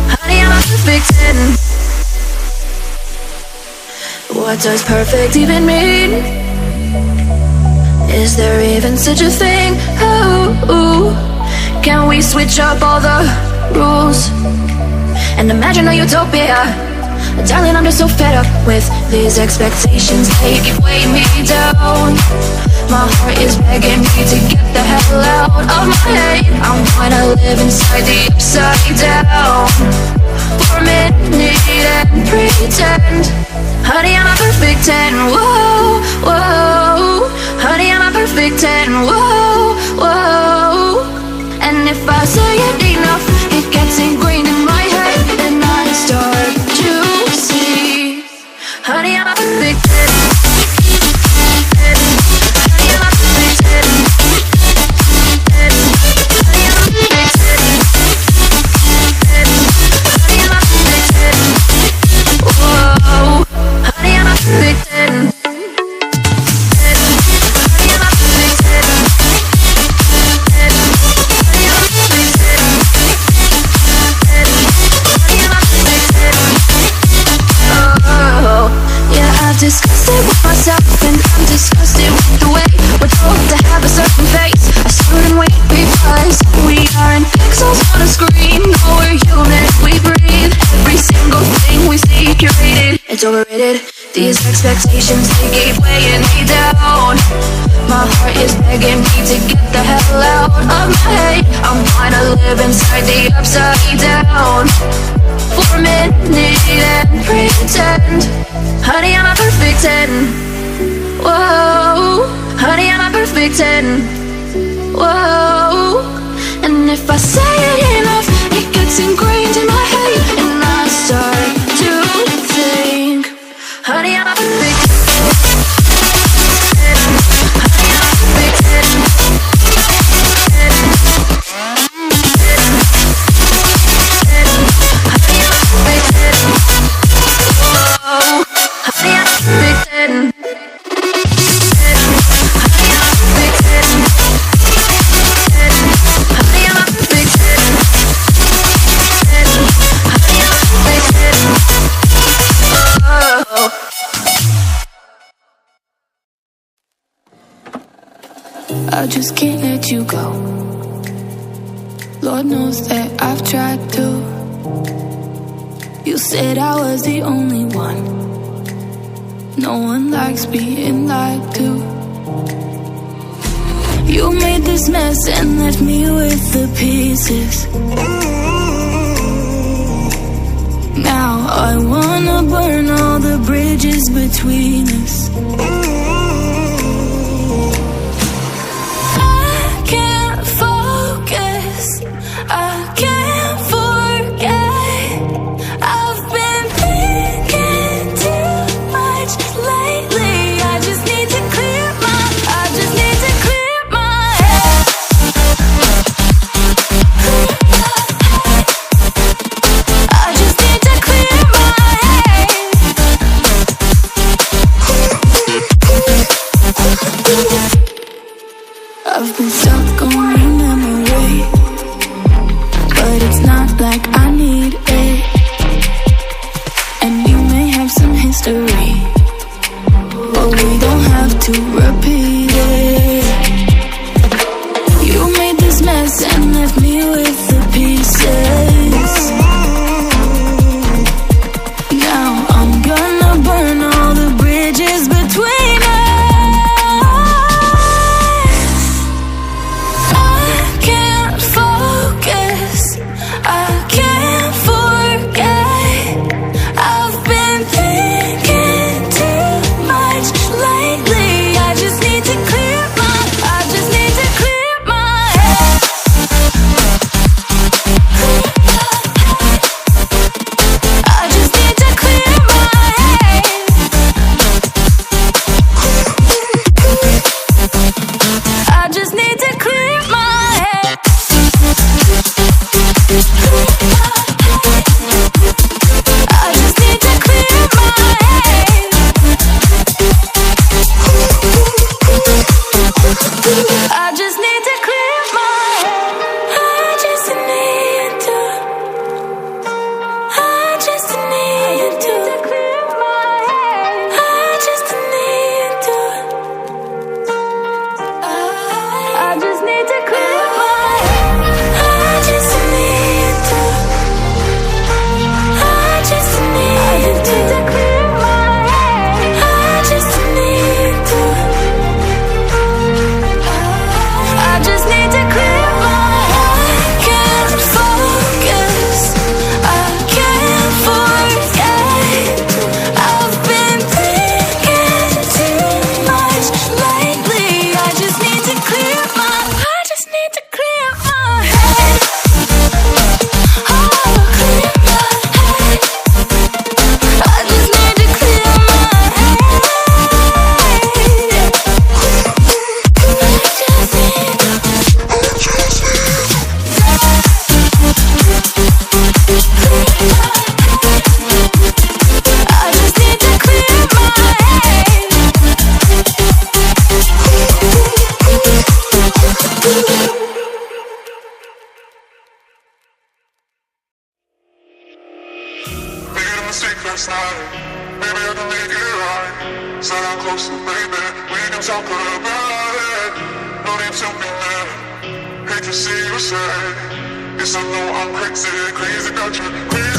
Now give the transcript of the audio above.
Honey, I'm a perfect 10. What does perfect even mean? Is there even such a thing? Oh, can we switch up all the rules and imagine a utopia? Darling, I'm just so fed up with these expectations. They keep weighing me down. My heart is begging me to get the hell out of my head. I'm trying to live inside the upside down for a minute and pretend. Honey, I'm a perfect 10. Whoa, whoa. Honey, I'm a perfect 10. Whoa, whoa. And if I say it enough, it gets ingrained in my head, and I start to see. Honey, I'm a perfect 10. Honey, I'm a perfect 10. Honey, I'm a perfect 10. Honey, I'm a perfect 10. Whoa. Honey, I'm a perfect 10. Disgusted with myself, and I'm disgusted with the way we're told to have a certain face, a certain weight, because we aren't pixels on a screen. No, we're human, we breathe. Every single thing we see curated, it's overrated. These expectations, they keep weighing me down. My heart is begging me to get the hell out of my head. I'm trying to live inside the upside down for a minute and pretend. Honey, I'm a perfect 10. Whoa. Honey, I'm a perfect 10. Whoa. And if I say it enough, it gets ingrained in my head, and I start to think. Honey, I'm a perfect 10. Honey, I'm a perfect 10. I just can't let you go. Lord knows that I've tried to. You said I was the only one. No one likes being lied to. You made this mess and left me with the pieces. Now I wanna burn all the bridges between us. I can't forget. I've been thinking too much lately. I just need to clear my head. I just need to clear my head. I've been stuck on your memory, but it's not like I need it. And you may have some history, but we don't have to repeat it. You made this mess and left me with the pieces. Now I'm gonna burn all the bridges between us. last night. Maybe I can make it right. Sit down closer, baby. We can talk about it. No need to be mad. Hate to see you sad. Yes, I know I'm crazy, crazy got you crazy.